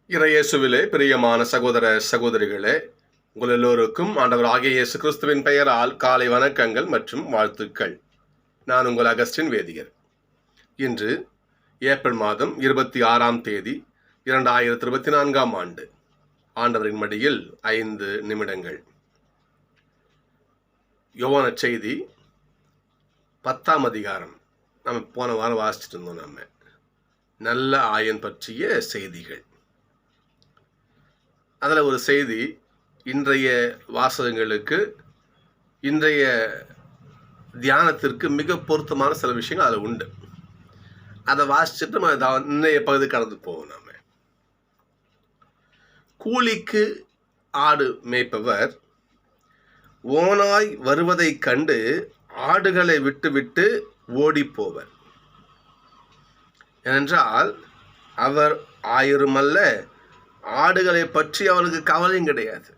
இறையேசுவிலே பிரியமான சகோதர சகோதரிகளே, உங்கள் எல்லோருக்கும் ஆண்டவர் ஆகிய இயேசு கிறிஸ்துவின் பெயரால் காலை வணக்கங்கள் மற்றும் வாழ்த்துக்கள். நான் உங்கள் அகஸ்டின் வேதியர். இன்று ஏப்ரல் மாதம் 26ஆம் தேதி 2024ஆம் ஆண்டு. ஆண்டவரின் மடியில் 5 நிமிடங்கள். யோவான செய்தி 10ஆம் அதிகாரம். நம்ம போன வாரம் வாசிச்சுட்டு இருந்தோம். நம்ம நல்ல ஆயன் பற்றிய செய்திகள். அதில் ஒரு செய்தி இன்றைய வாசகங்களுக்கு, இன்றைய தியானத்திற்கு மிக பொருத்தமான சில விஷயங்கள் அதில் உண்டு. அதை வாசிச்சுட்டு நம்ம இன்னைய பகுதி கடந்து போவோம். நம்ம கூலிக்கு ஆடு மேய்ப்பவர் ஓனாய் வருவதை கண்டு ஆடுகளை விட்டுவிட்டு ஓடிப்போவர். ஏனென்றால் அவர் ஆயருமல்ல, ஆடுகளை பற்றி அவனுக்கு கவலையும் கிடையாது.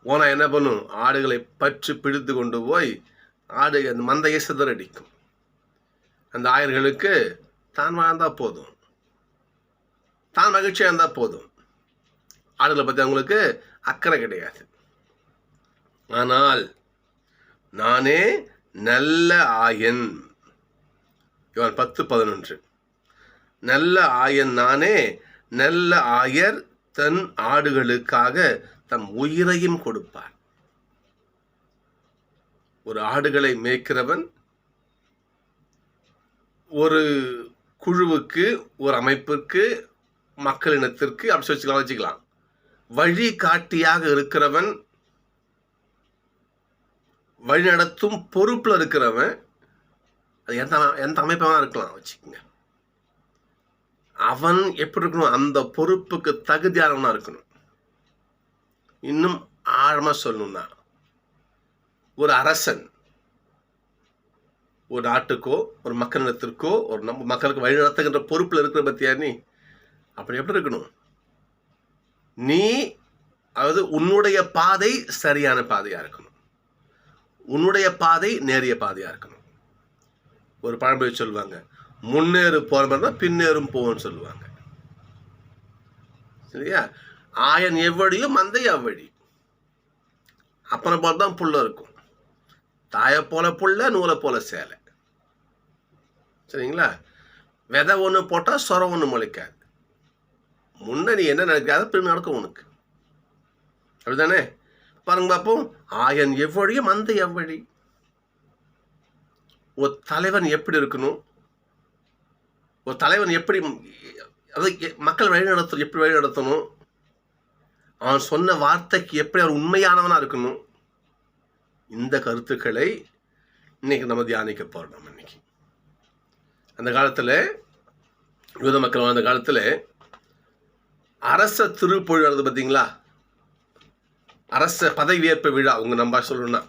ஓனா என்ன பண்ணும்? ஆடுகளை பற்றி பிடித்து கொண்டு போய் அந்த மந்தையை சிதறடிக்கும். அந்த ஆயர்களுக்கு தான் வாழ்ந்தா போதும், தான் மகிழ்ச்சியாக இருந்தால் போதும். ஆடுகளை பற்றி அவங்களுக்கு அக்கறை கிடையாது. ஆனால் நானே நல்ல ஆயன். இவன் 10:11. நல்ல ஆயன் நானே, நல்ல ஆயர் தன் ஆடுகளுக்காக தம் உயிரையும் கொடுப்பார். ஒரு ஆடுகளை மேய்க்கிறவன் ஒரு குழுவுக்கு, ஒரு அமைப்பிற்கு, மக்களினத்திற்கு அப்படி வச்சுக்கலாம் வழி காட்டியாக இருக்கிறவன், வழிநடத்தும் பொறுப்பில் இருக்கிறவன். அது எந்த அமைப்பாக இருக்கலாம் வச்சுக்கோங்க. அவன் எப்படி இருக்கணும்? அந்த பொறுப்புக்கு தகுதியானவனா இருக்கணும். இன்னும் ஆழமா சொல்லணும்னா, ஒரு அரசன் ஒரு நாட்டுக்கோ ஒரு மக்களிடத்திற்கோ ஒரு மக்களுக்கு வழி நடத்துகின்ற பொறுப்பில் இருக்கிற பத்தியா நீ அப்படி எப்படி இருக்கணும்? நீ அதாவது உன்னுடைய பாதை சரியான பாதையா இருக்கணும், உன்னுடைய பாதை நேரிய பாதையா இருக்கணும். ஒரு பழமொழி சொல்லுவாங்க, முன்னேறு போற மாதிரி தான் பின்னேறும் போவோம்னு சொல்லுவாங்க. சரியா? ஆயன் எவ்வழியோ மந்தை அவ்வழி. அப்புறம் போல தான் புல்ல இருக்கும். தாயை போல புல்ல, நூலை போல சேலை. சரிங்களா? விதை ஒன்று போட்டால் சொரம் ஒன்று முளைக்காது. முன்ன நீ என்ன நினைக்காத பின் நடக்கும் உனக்கு. அப்படிதானே? பாருங்க பார்ப்போம். ஆயன் எவ்வழியோ மந்தை அவ்வழி. ஒரு தலைவன் எப்படி இருக்கணும்? ஒரு தலைவன் எப்படி மக்கள் எப்படி வழி நடத்தணும்? அவன் சொன்ன வார்த்தைக்கு எப்படி அவர் உண்மையானவனா இருக்கணும்? இந்த கருத்துக்களை இன்னைக்கு நம்ம தியானிக்க போறோம். நம்ம இன்னைக்கு அந்த காலத்துல, யூத மக்கள் வாழ்ந்த காலத்துல அரச திருப்பொழி வருது பார்த்தீங்களா? அரச பதவியேற்பு விழா, உங்க நம்ம சொல்லணும்னா,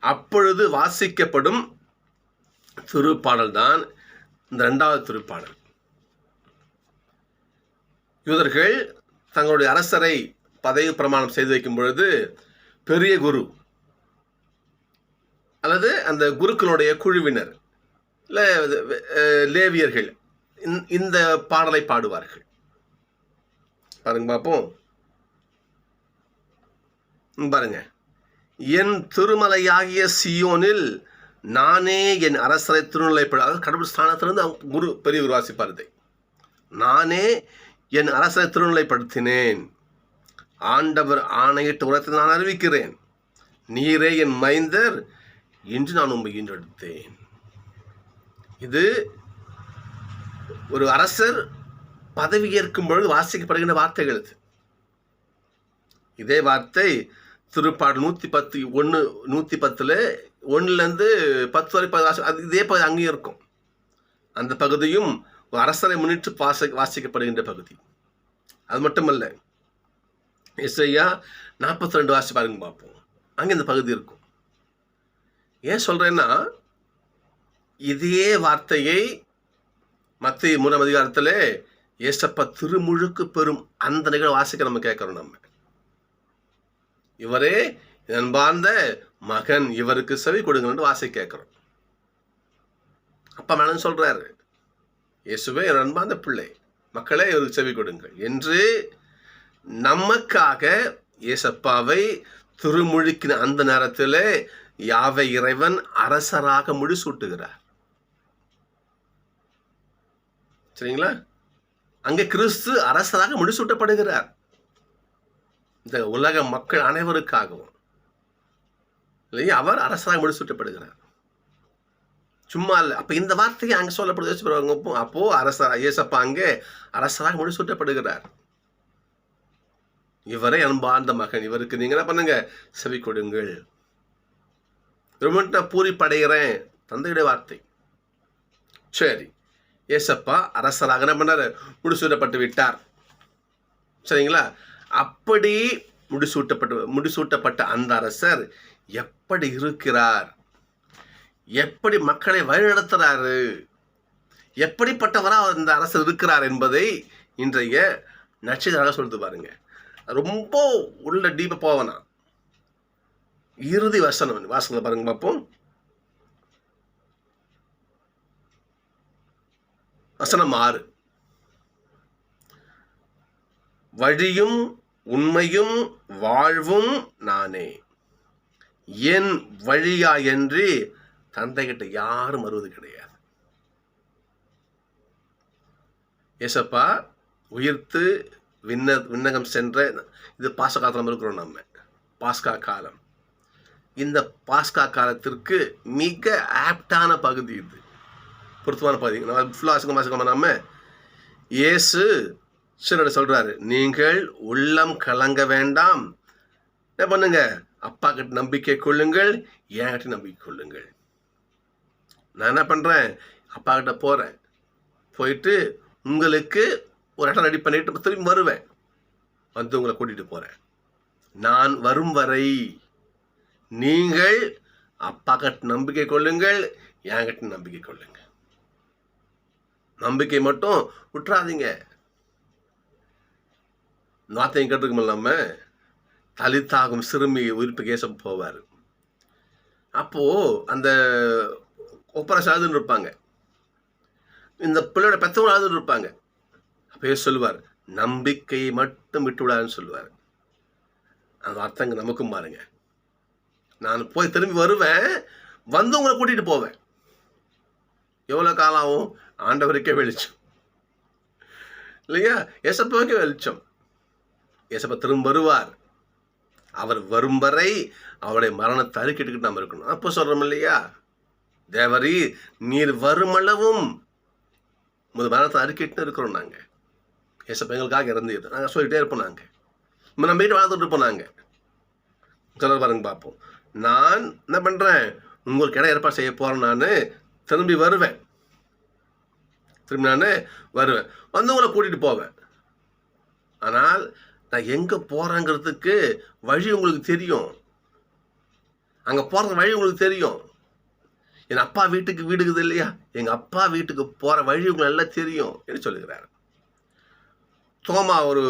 அப்பொழுது வாசிக்கப்படும் திருப்பாடல் தான் இந்த 2வது திருப்பாடல். யூதர்கள் தங்களுடைய அரசரை பதவி பிரமாணம் செய்து வைக்கும் பொழுது பெரிய குரு அல்லது அந்த குருக்களுடைய குழுவினர் இல்லை லேவியர்கள் இந்த பாடலை பாடுவார்கள். பாருங்க பார்ப்போம். பாருங்க, என் திருமலையாகிய சியோனில் நானே என் அரசரை திருநிலைப்பட, அதாவது கடவுள் ஸ்தானத்திலிருந்து அவங்க குரு பெரிய குரு வாசிப்பார். நானே என் அரசரை திருநிலைப்படுத்தினேன், ஆண்டவர் ஆணையிட்டு உரத்தை நான் அறிவிக்கிறேன், நீரே என் மைந்தர், இன்று நான் உண்மை ஈன்றெடுத்தேன். இது ஒரு அரசர் பதவி ஏற்கும் பொழுது வாசிக்கப்படுகின்ற வார்த்தைகள். இதே வார்த்தை திருப்பாடல் 110 1-10 வரை இதே பகுதி அங்கேயும் இருக்கும். அந்த பகுதியும் ஒரு அரசரை முன்னிட்டு வாசிக்கப்படுகின்ற பகுதி. அது மட்டுமல்ல, எசையா 42 வாசி பாருங்க பார்ப்போம். அங்கே இந்த பகுதி இருக்கும். ஏன் சொல்றேன்னா, இதே வார்த்தையை மத்திய 3ஆம் அதிகாரத்தில் ஏசப்பா திருமுழுக்கு பெறும் அந்த நிகழ்வு வாசிக்க நம்ம கேட்கிறோம். நம்ம இவரே அன்பார்ந்த மகன், இவருக்கு செவி கொடுங்கன்னு வாசி கேட்கிறோம். அப்பா மேடம் சொல்றாரு, இயேசுவே என் அன்பார்ந்த பிள்ளை, மக்களே இவருக்கு செவி கொடுங்கள் என்று நமக்காக ஏசப்பாவை திருமுழுக்கின அந்த நேரத்தில் யாவை இறைவன் அரசராக முடிசூட்டுகிறார். சரிங்களா? அங்கே கிறிஸ்து அரசராக முடிசூட்டப்படுகிறார் இந்த உலக மக்கள் அனைவருக்காகவும். இல்லையா? அவர் அரசராக முடிசூட்டப்படுகிறார், சும்மா இல்லை. அப்ப இந்த வார்த்தையை அங்க சொல்லப்படுது. அப்போ ஏசப்பா அங்கே அரசராக முடிசூட்டப்படுகிறார். இவரை அன்பார்ந்த மகன், இவருக்கு நீங்க என்ன பண்ணுங்க, செவி கொடுங்கள். ரொம்ப நான் பூரிப்படைகிறேன், தந்தையுடைய வார்த்தை. சரி, ஏசப்பா அரசராக என்ன பண்ணாரு, முடிசூட்டப்பட்டு விட்டார். சரிங்களா? அப்படி முடிசூட்டப்பட்ட அந்த அரசர் எப்படி இருக்கிறார், எப்படி மக்களை வழிநடத்துறாரு, எப்படிப்பட்டவராக அந்த அரசர் இருக்கிறார் என்பதை இன்றைய நட்சத்திரமாக சொல்லிட்டு பாருங்க. ரொம்ப உள்ள டீப்பா போவனா இறுதி வாசனை பாருங்க பார்ப்போம். வசனம் 6. வழியும் உண்மையும் வாழ்வும் நானே, என் வழியா என்று தந்தைகிட்ட யாரும் வருவது கிடையாது. ஏசப்பா உயிர்த்து விண்ணகம் சென்ற இது பாஸ்கா காலம் இருக்கிறோம். நம்ம பாஸ்கா காலம், இந்த பாஸ்கா காலத்திற்கு மிக ஆப்டான பகுதி, இது பொருத்தமான பகுதி. நம்ம ஃபுல்லாக நம்ம இயேசு சிலர் சொல்றாரு, நீங்கள் உள்ளம் கலங்க வேண்டாம், என்ன பண்ணுங்க, அப்பா கிட்ட நம்பிக்கை கொள்ளுங்கள், என்கிட்ட நம்பிக்கை கொள்ளுங்கள். நான் என்ன பண்றேன், அப்பா கிட்ட போறேன், போயிட்டு உங்களுக்கு ஒரு இடம் ரெடி பண்ணிட்டு திரும்பி வருவேன், வந்து உங்களை கூட்டிட்டு போறேன். நான் வரும் வரை நீங்கள் அப்பா கிட்ட நம்பிக்கை கொள்ளுங்கள், என்கிட்ட நம்பிக்கை கொள்ளுங்க. நம்பிக்கை மட்டும் விட்டுறாதீங்க. நாத்தையும் கேட்டுக்கும் இல்லாம தலித்தாகும் சிறுமி உயிர்ப்பு கேச போவார். அப்போ அந்த ஒப்பரசு அழுதுன்னு இருப்பாங்க, இந்த பிள்ளையோட பெற்றவங்க அழுதுன்னு இருப்பாங்க. அப்போ சொல்லுவார், நம்பிக்கையை மட்டும் விட்டு விடாதுன்னு சொல்லுவார். அந்த அர்த்தங்க நமக்கும் பாருங்க. நான் போய் திரும்பி வருவேன், வந்து உங்களை கூட்டிட்டு போவேன். எவ்வளோ காலம் ஆகும்? ஆண்டவருக்கே வெளிச்சம் இல்லையா? ஏசப்பாவுக்கே வெளிச்சம். ஏசப்பா திரும்ப வருவார். அவர் வரும் வரை அவருடைய மரணத்தை அறிக்கிட்டு நம்ம இருக்கணும். அப்போ சொல்றோம் இல்லையா, தேவரி நீர் வருமளவும் மரணத்தை அறிக்கிட்டு இருக்கிறோம். நாங்கள் ஏசப்பா எங்களுக்காக இறந்தது நாங்கள் சொல்லிட்டே இருப்போம். நாங்கள் நம்ம வீட்டு வாழ்ந்துட்டு இருப்போம். நாங்கள் சொல்ல பாருங்க பார்ப்போம். நான் என்ன பண்றேன், உங்களுக்கு இடம் ஏற்பாடு செய்ய போறேன். நான் திரும்பி வருவேன், வந்து உங்களை கூட்டிட்டு போவேன். ஆனால் நான் எங்க போறேங்கிறதுக்கு வழி உங்களுக்கு தெரியும். அங்க போற வழி உங்களுக்கு தெரியும். என் அப்பா வீட்டுக்கு வீடு இருக்குது இல்லையா, எங்க அப்பா வீட்டுக்கு போற வழி உங்களுக்கு நல்லா தெரியும் என்று சொல்லுகிறார். தோமா ஒரு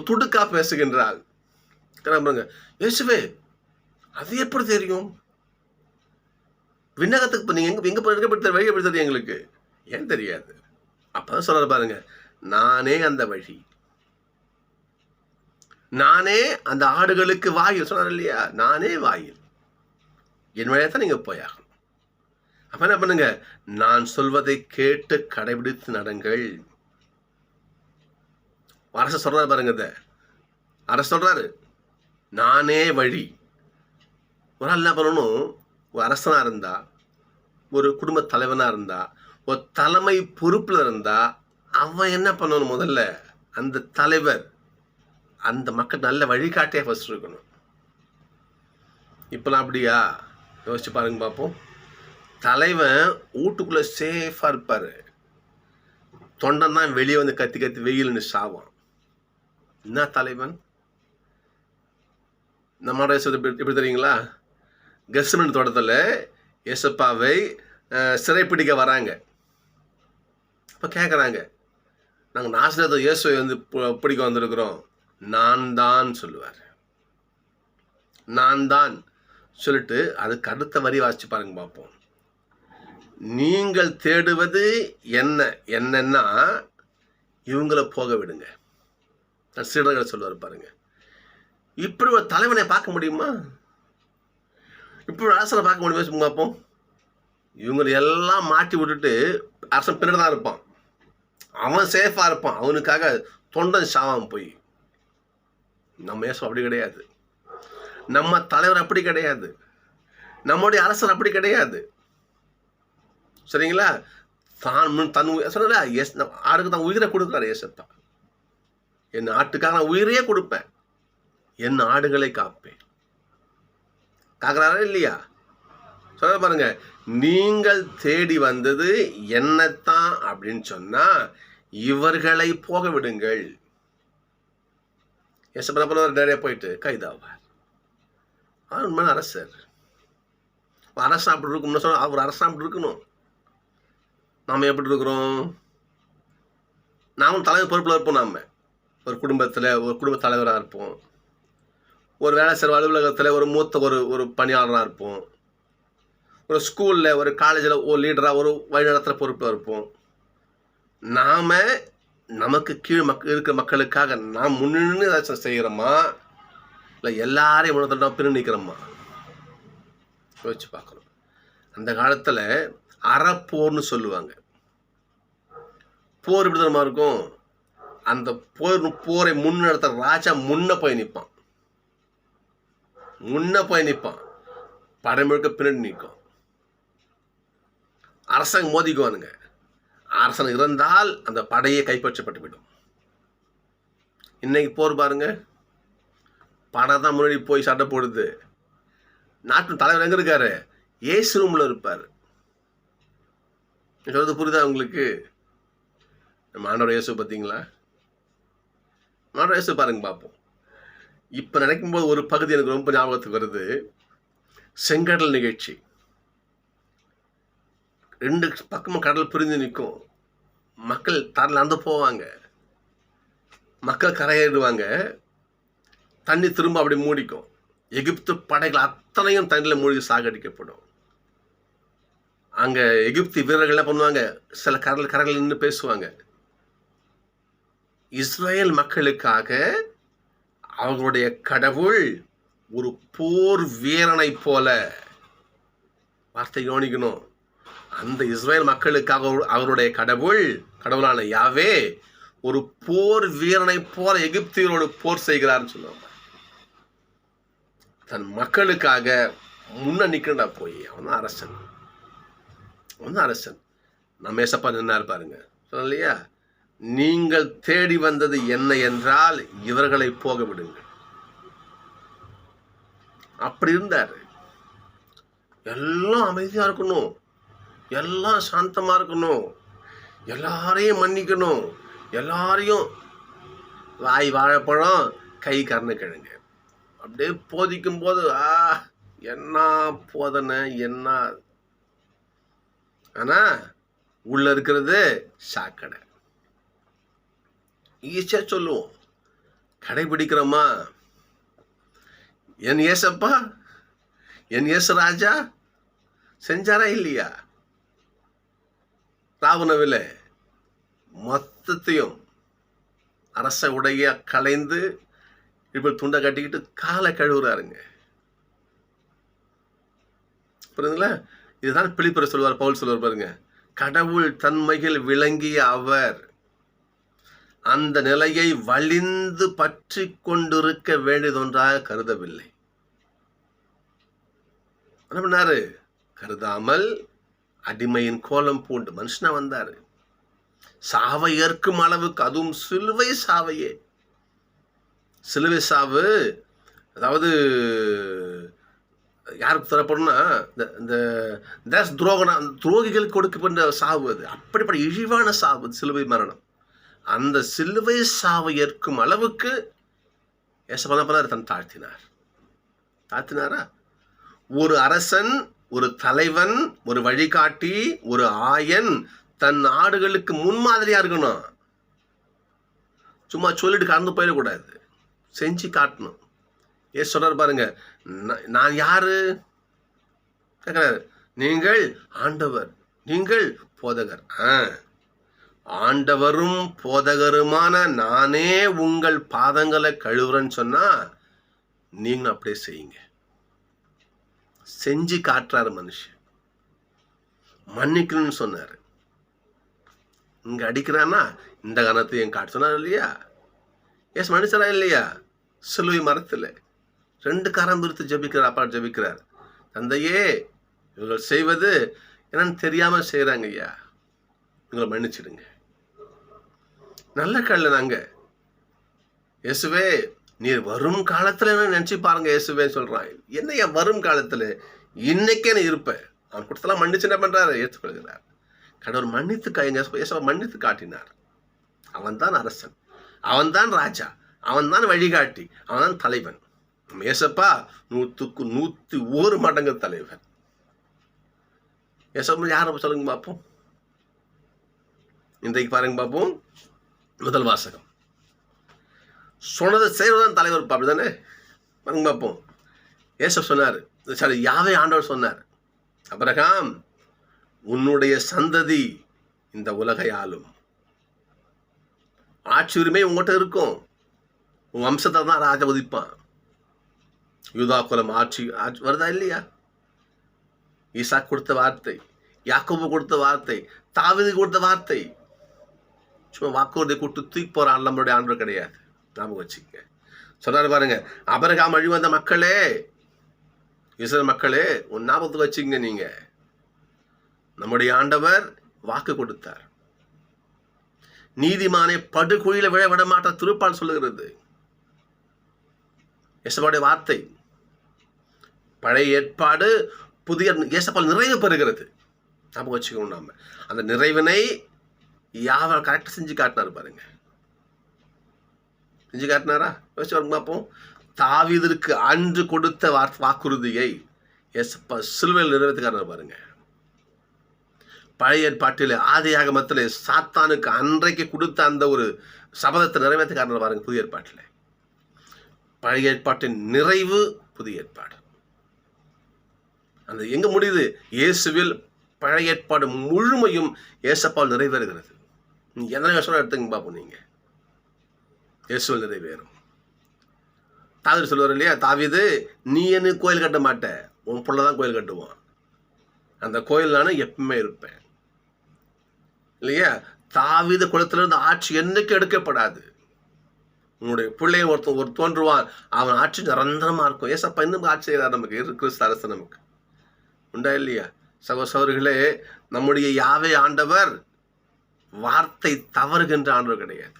துடுக்கா பேசுகின்றாள். இயேசுவே அது எப்படி தெரியும்? விண்ணகத்துக்கு நீங்க எங்க வழி எப்படி தெரியும் எங்களுக்கு? ஏன் தெரியாது? அப்பதான் சொல்ற பாருங்க, நானே அந்த வழி, நானே அந்த ஆடுகளுக்கு வாயில் சொன்னார் இல்லையா, நானே வாயில், என் வழியா தான் நீங்க போயாகணும். அப்ப என்ன பண்ணுங்க, நான் சொல்வதை கேட்டு கடைபிடித்து நடங்கள். அரசு சொல்றாரு பாருங்க, அரசு சொல்றாரு நானே வழி. ஒரு ஆள் என்ன பண்ணணும், ஒரு அரசனா இருந்தா, ஒரு குடும்ப தலைவனா இருந்தா, ஒரு தலைமை பொறுப்புல இருந்தா, அவன் என்ன பண்ணணும், முதல்ல அந்த தலைவர் அந்த மக்கள் நல்ல வழிகாட்டியா ஃபர்ஸ்ட் இருக்கணும். இப்பெல்லாம் அப்படியா? யோசிச்சு பாருங்க பார்ப்போம். தலைவன் வீட்டுக்குள்ள சேஃபா இருப்பாரு, தொண்டன் தான் வெளியே வந்து கத்தி கத்தி வெயில்னு சாவான். என்ன தலைவன்? நம்மளோட எப்படி தெரியுங்களா, கெத்செமனே தோட்டத்தில் ஏசப்பாவை சிறைப்பிடிக்க வராங்க. அப்போ கேட்குறாங்க, நாங்கள் நாசரேத்து இயேசுவை வந்து பிடிக்க வந்திருக்கிறோம். நான் தான் சொல்லுவார். நான் தான் சொல்லிட்டு அதுக்கு அடுத்த வரி வாசிச்சு பாருங்க பார்ப்போம். நீங்கள் தேடுவது என்னன்னா இவங்கள போக விடுங்க. சீடர்கள் சொல்லுவார் பாருங்க. இப்படி ஒரு தலைவனை பார்க்க முடியுமா? இப்படி ஒரு அரசனை பார்க்க முடியுமா? பார்ப்போம். இவங்களை எல்லாம் மாட்டி விட்டுட்டு அரசன் பின்னாடி தான் இருப்பான். அவன் சேஃபாக இருப்பான். அவனுக்காக தொண்டன் சாவான் போய். நம்ம ஏசு அப்படி கிடையாது. நம்ம தலைவர் அப்படி கிடையாது. நம்முடைய அரசன் அப்படி கிடையாது. சரிங்களா? தன் சொன்ன ஆடுக்கு தான் உயிரை கொடுக்குறாரு ஏசப்பா. என் ஆட்டுக்காக நான் உயிரையே கொடுப்பேன், என் ஆடுகளை காப்பேன். காக்குறாரா இல்லையா? சொல்ல பாருங்க. நீங்கள் தேடி வந்தது என்னத்தான் அப்படின்னு சொன்னா இவர்களை போக விடுங்கள். ஏசப்பா நிறைய போயிட்டு கைதாவார். அவர் உண்மையான அரசர். அரசன் அப்படி இருக்கும்னு சொன்னா அவர் அரசன் அப்படி இருக்கணும். நாம் எப்படி இருக்கிறோம்? நாமும் தலைவர் பொறுப்பில் இருப்போம். நாம் ஒரு குடும்பத்தில் ஒரு குடும்ப தலைவராக இருப்போம். ஒரு வேலை செய்கிற அலுவலகத்தில் ஒரு மூத்த ஒரு பணியாளராக இருப்போம். ஒரு ஸ்கூலில் ஒரு காலேஜில் ஒரு லீடராக ஒரு வழிநடத்துகிற பொறுப்பில் இருப்போம். நாம் நமக்கு கீழ் இருக்கிற மக்களுக்காக நாம் முன்னின்று ஏதாச்சும் செய்கிறோமா, இல்லை எல்லாரையும் முன்னே பிரிவு நிற்கிறோமா? யோசிச்சு பார்க்கணும். அந்த காலத்தில் அறப்போர்னு சொல்லுவாங்க. போர் எப்படி தரமா இருக்கும்? அந்த போரை முன்னெடுத்த ராஜா முன்ன போய் நிற்பான். படை முழுக்க பின்னாடி நிற்கும். அரசாங்கம் மோதிக்குவானுங்க. அரசன் இருந்தால் அந்த படையை கைப்பற்றப்பட்டுவிடும். இன்னைக்கு போர் பாருங்க, படை தான் முன்னாடி போய் சண்டை போடுது. நாட்டின் தலைவர் எங்க இருக்காரு? ஏசி ரூம்ல இருப்பார். சொல்றது புரியுதா உங்களுக்கு? நம்ம ஆண்டவர் இயேசு பார்த்தீங்களா? ஆண்டவர் இயேசு பாருங்க பார்ப்போம். இப்போ நினைக்கும்போது ஒரு பகுதி எனக்கு ரொம்ப ஞாபகத்துக்கு வருது. செங்கடல் நிகழ்ச்சி. 2 பக்கமும் கடல் பிரிஞ்சு நிற்கும். மக்கள் தரல அந்த போவாங்க. மக்கள் கரையேறுவாங்க. தண்ணி திரும்ப அப்படி மூடிக்கும். எகிப்து படைகள் அத்தனையும் தண்ணியில் மூழ்கி சாகடிக்கப்படும். அங்கே எகிப்து வீரர்கள் என்ன பண்ணுவாங்க? சில கரைகள் நின்று பேசுவாங்க. இஸ்ரேல் மக்களுக்காக அவர்களுடைய கடவுள் ஒரு போர் வீரனை போல, வார்த்தை யோனிக்கணும், அந்த இஸ்ரேல் மக்களுக்காக அவருடைய கடவுளான யாவே ஒரு போர் வீரனை போல எகிப்தியரோடு போர் செய்கிறார்னு சொல்லுவாங்க. தன் மக்களுக்காக முன்ன நிற்கிறா போய். அவன் தான் அரசன். நம்ம ஏசப்பா நின்னார் பாருங்க. சொல்லலையா? நீங்கள் தேடி வந்தது என்ன என்றால் இவர்களை போக விடுங்கள். அப்படி இருந்தார். எல்லாம் அமைதியா இருக்கணும், எல்லாம் சாந்தமா இருக்கணும், எல்லாரையும் மன்னிக்கணும், எல்லாரையும் வாய் வாழைப்பழம் கை கருணக்கிழங்கு அப்படியே போதிக்கும் போது என்ன போதனை என்ன. ஆனா உள்ள இருக்கிறது சாக்கடை. ஈஸியா சொல்லுவோம், கடைபிடிக்கிறோமா? என் ஏசப்பா, என் ஏசு ராஜா செஞ்சாரா இல்லையா? ராவணவில மொத்தத்தையும் அரச உடைய கலைந்து இப்ப துண்டை கட்டிக்கிட்டு காலை கழுவுறாருங்க. புரியுதுங்களா? இதுதான் பிலிப்பர் சொல்வார், பவுல் சொல்வார் பாருங்க. கடவுள் தன்மையில் விளங்கிய அவர் அந்த நிலையை வலிந்து பற்றி கொண்டிருக்க வேண்டியதொன்றாக கருதவில்லை. என்ன பண்ணாரு? கருதாமல் அடிமையின் கோலம் பூண்டு மனுஷனா வந்தாரு. சாவை ஏற்கும் அளவுக்கு, அதுவும் சிலுவை சாவையே. சிலுவை சாவு அதாவது யாருக்கு தரப்படும்னா இந்த துரோகிகள் கொடுக்கப்படுற சாவு. அது அப்படிப்பட்ட இழிவான சாவு சிலுவை மரணம். அந்த சிலுவை சாவை ஏற்கும் அளவுக்கு ஏசப்பா தன் தாழ்த்தினாரா? ஒரு அரசன், ஒரு தலைவன், ஒரு வழிகாட்டி, ஒரு ஆயன் தன் நாடுகளுக்கு முன்மாதிரியா இருக்கணும். சும்மா சொல்லிட்டு கடந்து போயிடக்கூடாது, செஞ்சு காட்டணும். ஏன் சொல்றாரு பாருங்க, நான் யாரு கேட்கிறாரு? நீங்கள் ஆண்டவர், நீங்கள் போதகர். ஆண்டவரும் போதகருமான நானே உங்கள் பாதங்களை கழுவுறேன்னு சொன்னா நீங்களும் அப்படியே செய்யுங்க. செஞ்சு காட்டுறாரு மனுஷன். மன்னிக்கணும்னு சொன்னாரு. இங்க அடிக்கிறான்னா இந்த கணத்தையும் காட்டு சொன்னார் இல்லையா? எஸ் மனுஷரா இல்லையா? சிலுவை மரத்தில் 2 கரம் பிரித்து ஜபிக்கிறார். அப்பா ஜபிக்கிறார், தந்தையே இவர்கள் செய்வது என்னன்னு தெரியாம செய்யறாங்க ஐயா, இவங்களை மன்னிச்சிடுங்க. நல்ல கல்ல நாங்க இயேசுவே நீர் வரும் காலத்துல நினைச்சு பாருங்க இயேசுவே சொல்றான். என்ன வரும் காலத்துல இன்னைக்கே நீ இருப்ப. அவன் கொடுத்தலாம் மன்னிச்சு என்ன பண்றாரு? ஏற்றுக்கொள்கிறார். கடவுள் மன்னித்து மன்னித்து காட்டினார். அவன் தான் அரசன், அவன் தான் ராஜா, அவன் தான் வழிகாட்டி, அவன் தான் தலைவன். ஏசப்பா 100க்கு 101 மடங்கு தலைவன். ஏசப்பா யாரை சொல்லுங்க பார்ப்போம். இன்றைக்கு பாருங்க பார்ப்போம். முதல் வாசகம், சொன்னதை செய்வதுதான் தலைவர். அப்படிதானே? பாருங்க பார்ப்போம். ஏசப் சொன்னார், சரி யாவே ஆண்டவர் சொன்னார், அபிரகாம் உன்னுடைய சந்ததி இந்த உலகை ஆளும். ஆட்சி உரிமை உங்கள்கிட்ட இருக்கும். உன் வம்சத்தை தான் ராஜா உதிப்பான். யூதா குலம் ஆட்சி வருதா இல்லையா? ஈசா கொடுத்த வார்த்தை, யாக்கோபு கொடுத்த வார்த்தை, தாவீது கொடுத்த வார்த்தை. சும்மா வாக்குறுதி கூட்டு தூக்கி போற நம்மளுடைய ஆண்டவர் கிடையாது. ஞாபகம் வச்சுக்க. சொல்றாரு பாருங்க, அபிரகாம் வழி வந்த மக்களே, இஸ்ரவேல் மக்களே, உன் ஞாபகத்துக்கு வச்சுங்க. நீங்க நம்முடைய ஆண்டவர் வாக்கு கொடுத்தார். நீதிமானை படுகுழியில விட மாட்ட திருப்பால் சொல்லுகிறது. இயேசுவுடைய வார்த்தை பழைய ஏற்பாடு புதிய இயேசுவால் நிறைவு பெறுகிறது. ஞாபகம் வச்சுக்கணும். நாம அந்த நிறைவினை யாவர் கரெக்டாக செஞ்சு காட்டினார் பாருங்க. செஞ்சு காட்டினாரா? யோசிச்சு பாருங்க பார்ப்போம். தாவீதுக்கு அன்று கொடுத்த வாக்குறுதியை இயேசுப்பா சிலுவையில் நிறைவேற்றுக்காரர் பாருங்க. பழைய ஏற்பாட்டில் ஆதியாகமத்தில் சாத்தானுக்கு அன்றைக்கு கொடுத்த அந்த ஒரு சபதத்தை நிறைவேற்றுக்காரர் பாருங்க. புதிய ஏற்பாட்டில் பழைய ஏற்பாட்டின் நிறைவு, புதிய ஏற்பாடு. அந்த எங்க முடியுது? இயேசுவில் பழைய ஏற்பாடு முழுமையும் இயேசப்பால் நிறைவேறுகிறது. எத்தனை வருஷம் எடுத்துங்க பார்ப்போம். நீங்க இயேசுவில் நிறைவேறும். தாவீது சொல்லுவார் இல்லையா, தாவீது நீ எனக்கு கோயில் கட்ட மாட்ட, உன் பிள்ளை தான் கோயில் கட்டுவான். அந்த கோயில் நானும் எப்பவுமே இருப்பேன் இல்லையா? தாவீது குலத்திலிருந்து ஆட்சி என்னைக்கு எடுக்கப்படாது. உன்னுடைய பிள்ளைய ஒரு தோன்றுவான், அவன் ஆட்சி நிரந்தரமா இருக்கும். ஏசப்பா இன்னும் ஆட்சி செய்யறார் நமக்கு. கிறிஸ்து அரசு நமக்கு உண்டா இல்லையா? சகோதரர்களே, நம்முடைய யாவே ஆண்டவர் வார்த்தை தவறுகின்ற ஆண்டவர் கிடையாது.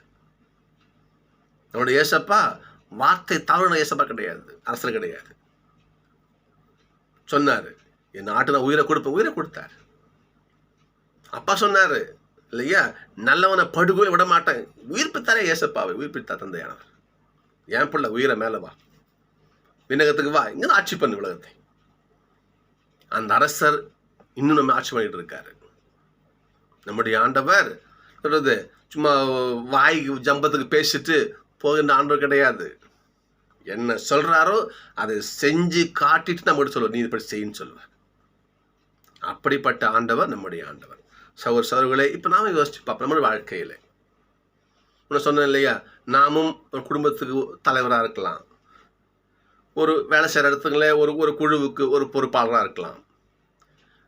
நம்முடைய ஏசப்பா வார்த்தை தவறுன ஏசப்பா கிடையாது, அரசர் கிடையாது. சொன்னாரு, என் நாட்டு நான் உயிரை கொடுப்பேன், உயிரை கொடுத்தார். அப்பா சொன்னாரு இல்லையா, நல்லவனை படுகொலை விட மாட்டேன், உயிர்ப்பித்தாரே ஏசப்பாவை, உயிர்ப்பித்தார் தந்தையானவர். என் பிள்ளை உயிரை மேல வா, விண்ணகத்துக்கு வா, இங்க ஆட்சி பண்ணு உலகத்தை. அந்த அரசர் இன்னும் நம்ம ஆட்சி பண்ணிட்டு இருக்காரு. நம்முடைய ஆண்டவர் சொல்றது சும்மா வாய் ஜம்பத்துக்கு பேசிட்டு போகின்ற ஆண்டவர் கிடையாது. என்ன சொல்றாரோ அதை செஞ்சு காட்டிட்டு நம்மகிட்ட சொல்லுவார், நீ இப்படி செய்யன்னு சொல்லுவார். அப்படிப்பட்ட ஆண்டவர் நம்முடைய ஆண்டவர். சகோதரர்களே, இப்போ நாம யோசிச்சு பார்ப்போம். நம்மளுடைய வாழ்க்கையில நான் சொன்னேன் இல்லையா, நாமும் ஒரு குடும்பத்துக்கு தலைவராக இருக்கலாம், ஒரு வேலை செய்கிற இடத்துங்களே ஒரு குழுவுக்கு ஒரு பொறுப்பாளராக இருக்கலாம்,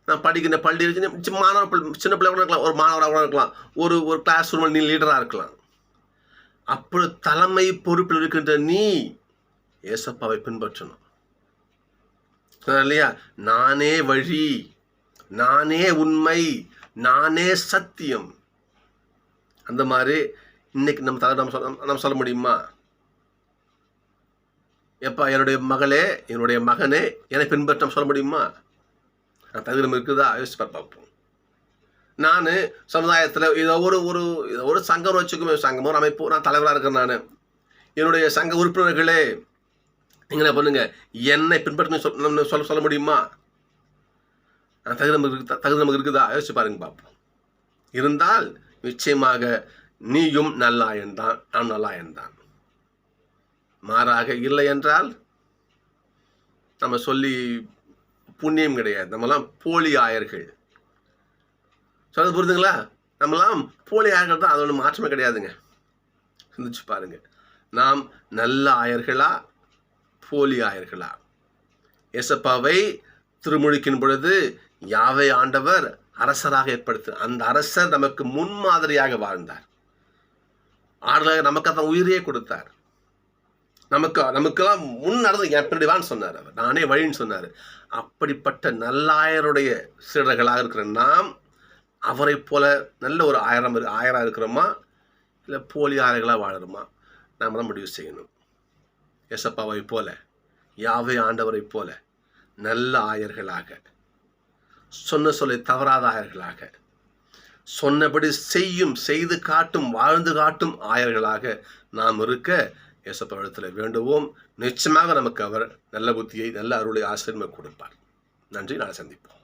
நான் படிக்கின்ற பள்ளி மாணவர் சின்ன பிள்ளையாக இருக்கலாம், ஒரு மாணவராக இருக்கலாம், ஒரு கிளாஸ் ரூம் நீ லீடராக இருக்கலாம். அப்படி தலைமை பொறுப்பில் இருக்கின்ற நீ ஏசப்பாவை பின்பற்றணும் இல்லையா? நானே வழி, நானே உண்மை, நானே சத்தியம். அந்த மாதிரி இன்னைக்கு நம்ம நம்ம சொல்ல முடியுமா? எப்பா என்னுடைய மகளே, என்னுடைய மகனே, என்னை பின்பற்ற சொல்ல முடியுமா? தகுதி இருக்குதா? யோசிச்சு பார்ப்போம். நான் சமுதாயத்தில் ஏதோ ஒரு சங்கம் வச்சுக்குமே, சங்கம் ஒரு அமைப்பு, நான் தலைவராக இருக்கிறேன். நான் என்னுடைய சங்க உறுப்பினர்களே நீங்கள் என்ன பண்ணுங்க, என்னை பின்பற்ற சொல்ல முடியுமா? தகுதி நமக்கு இருக்குதா? யோசிச்சு பாருங்க பார்ப்போம். இருந்தால் நிச்சயமாக நீயும் நல்லாயன்தான், நான் நல்லாயன்தான். மாறாக இல்லை என்றால் நம்ம சொல்லி புண்ணியம் கிடையாது. நம்மலாம் போலி ஆயர்கள். சொல்றது புரியுதுங்களா? நம்மளாம் போலி ஆயர்கள் தான், அது ஒன்றும் மாற்றமே கிடையாதுங்க. சிந்திச்சு பாருங்க. நாம் நல்ல ஆயர்களா, போலி ஆயர்களா? ஏசப்பாவை திருமுழுக்கின் பொழுது யாவே ஆண்டவர் அரசராக ஏற்படுத்த, அந்த அரசர் நமக்கு முன்மாதிரியாக வாழ்ந்தார். ஆறுதலாக நமக்கு அந்த உயிரையே கொடுத்தார். நமக்கெல்லாம் முன் நடந்து என் பின்னாடி வான்னு சொன்னார். அவர் நானே வழின்னு சொன்னார். அப்படிப்பட்ட நல்லாயருடைய சீடர்களாக இருக்கிற நாம் அவரை போல நல்ல ஒரு ஆயராக இருக்கிறோமா, இல்லை போலி ஆயர்களாக வாழறோமா? நாம் தான் முடிவு செய்யணும். ஏசப்பாவை போல, யாவே ஆண்டவரை போல நல்ல ஆயர்களாக, சொன்ன சொல்லை தவறாத ஆயர்களாக, சொன்னபடி செய்து காட்டும் வாழ்ந்து காட்டும் ஆயர்களாக நாம் இருக்க ஏசப்பாவிடத்தில் வேண்டுவோம். நிச்சயமாக நமக்கு அவர் நல்ல புத்தியை, நல்ல அருளை, ஆசீர்வாதம் கொடுப்பார். நன்றி. நாளை சந்திப்போம்.